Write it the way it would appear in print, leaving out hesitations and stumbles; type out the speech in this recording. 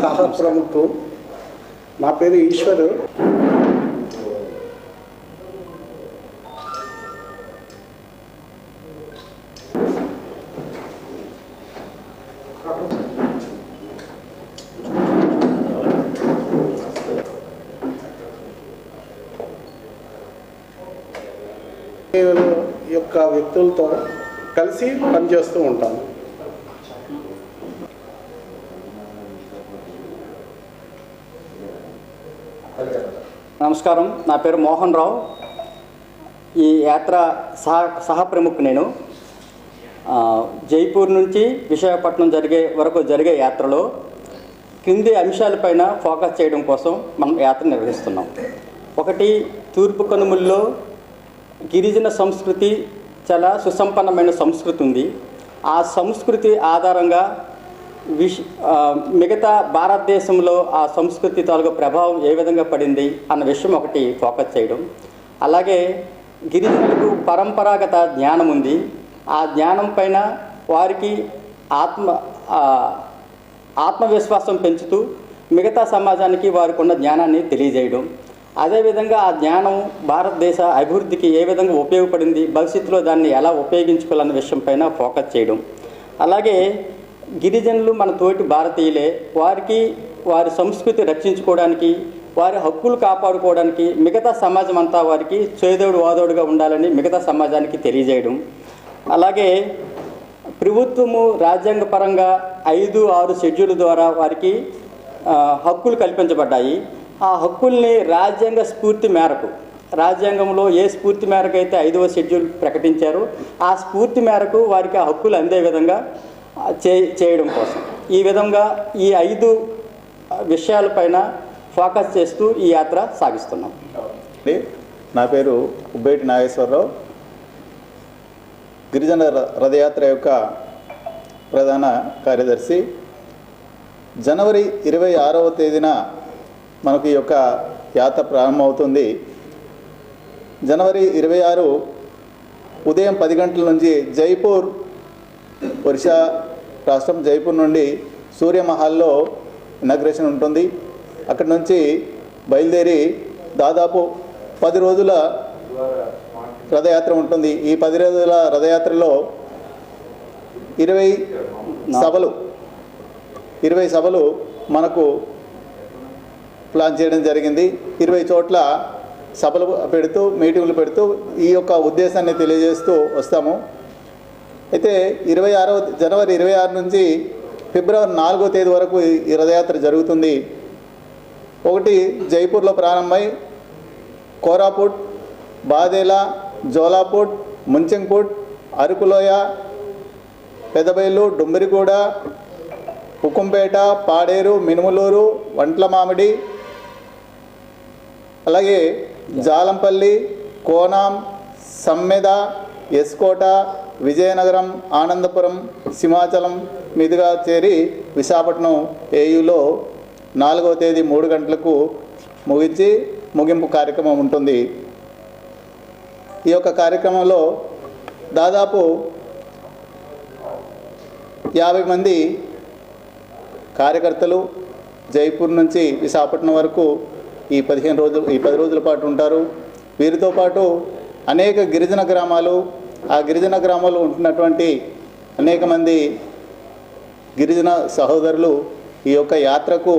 సహ ప్రముఖు. నా పేరు ఈశ్వరు. యొక్క వ్యక్తులతో కలిసి పనిచేస్తూ ఉంటాను. నమస్కారం, నా పేరు మోహన్ రావు. ఈ యాత్ర సహ ప్రముఖ. నేను జైపూర్ నుంచి విశాఖపట్నం వరకు జరిగే యాత్రలో క్రింది అంశాలపైన ఫోకస్ చేయడం కోసం మనం యాత్ర నిర్వహిస్తున్నాం. ఒకటి, తూర్పు కనుమల్లో గిరిజన సంస్కృతి చాలా సుసంపన్నమైన సంస్కృతి ఉంది. ఆ సంస్కృతి ఆధారంగా మిగతా భారతదేశంలో ఆ సంస్కృతి తాలూకు ప్రభావం ఏ విధంగా పడింది అన్న విషయం ఒకటి ఫోకస్ చేయడం. అలాగే గిరిజనులకు పరంపరాగత జ్ఞానం ఉంది. ఆ జ్ఞానం పైన వారికి ఆత్మవిశ్వాసం పెంచుతూ మిగతా సమాజానికి వారికి ఉన్న జ్ఞానాన్ని తెలియజేయడం. అదేవిధంగా ఆ జ్ఞానం భారతదేశ అభివృద్ధికి ఏ విధంగా ఉపయోగపడింది, భవిష్యత్తులో దాన్ని ఎలా ఉపయోగించుకోవాలన్న విషయం పైన ఫోకస్ చేయడం. అలాగే గిరిజనులు మన తోటి భారతీయులే, వారికి వారి సంస్కృతి రక్షించుకోవడానికి, వారి హక్కులు కాపాడుకోవడానికి మిగతా సమాజం అంతా వారికి చేదోడు వాదోడుగా ఉండాలని మిగతా సమాజానికి తెలియజేయడం. అలాగే ప్రభుత్వము రాజ్యాంగపరంగా 5-6 షెడ్యూల్ ద్వారా వారికి హక్కులు కల్పించబడ్డాయి. ఆ హక్కుల్ని రాజ్యాంగ స్ఫూర్తి మేరకు, రాజ్యాంగంలో ఏ స్ఫూర్తి మేరకు అయితే 5వ షెడ్యూల్ ప్రకటించారో ఆ స్ఫూర్తి మేరకు వారికి ఆ హక్కులు అందే విధంగా చేయడం కోసం ఈ విధంగా ఈ 5 విషయాలపైన ఫోకస్ చేస్తూ ఈ యాత్ర సాగిస్తున్నాం. నా పేరు ఉబ్బేటి నాగేశ్వరరావు. గిరిజన రథయాత్ర యొక్క ప్రధాన కార్యదర్శి. జనవరి 26వ తేదీన మనకు ఈ యొక్క యాత్ర ప్రారంభమవుతుంది. జనవరి 26 ఉదయం 10 గంటల నుంచి జైపూర్, ఒరిస్సా రాష్ట్రం జైపూర్ నుండి సూర్యమహల్లో ఇనాగ్రేషన్ ఉంటుంది. అక్కడి నుంచి బయలుదేరి దాదాపు 10 రోజుల రథయాత్ర ఉంటుంది. ఈ 10 రోజుల రథయాత్రలో 20 సభలు మనకు ప్లాన్ చేయడం జరిగింది. 20 చోట్ల సభలు పెడుతూ, మీటింగులు పెడుతూ ఈ యొక్క ఉద్దేశాన్ని తెలియజేస్తూ వస్తాము. అయితే జనవరి 26 నుంచి ఫిబ్రవరి 4వ తేదీ వరకు ఈ రథయాత్ర జరుగుతుంది. ఒకటి జైపూర్లో ప్రారంభమై కోరాపుట్, బాదేలా, జోలాపుట్, ముంచెంగ్పుట్, అరకులోయ, పెదబైలు, డుమ్మిరిగూడ, ఉక్కుంపేట, పాడేరు, మినుములూరు, వంట్లమామిడి, అలాగే జాలంపల్లి, కోనాం, సమ్మెద, ఎస్కోట, విజయనగరం, ఆనందపురం, సింహాచలం మీదుగా చేరి విశాఖపట్నం ఏయులో 4వ తేదీ 3 గంటలకు ముగింపు కార్యక్రమం ఉంటుంది. ఈ యొక్క కార్యక్రమంలో దాదాపు 50 మంది కార్యకర్తలు జైపూర్ నుంచి విశాఖపట్నం వరకు ఈ 10 రోజుల పాటు ఉంటారు. వీరితో పాటు అనేక గిరిజన గ్రామాలు, ఆ గిరిజన గ్రామాల్లో ఉంటున్నటువంటి అనేక మంది గిరిజన సహోదరులు ఈ యొక్క యాత్రకు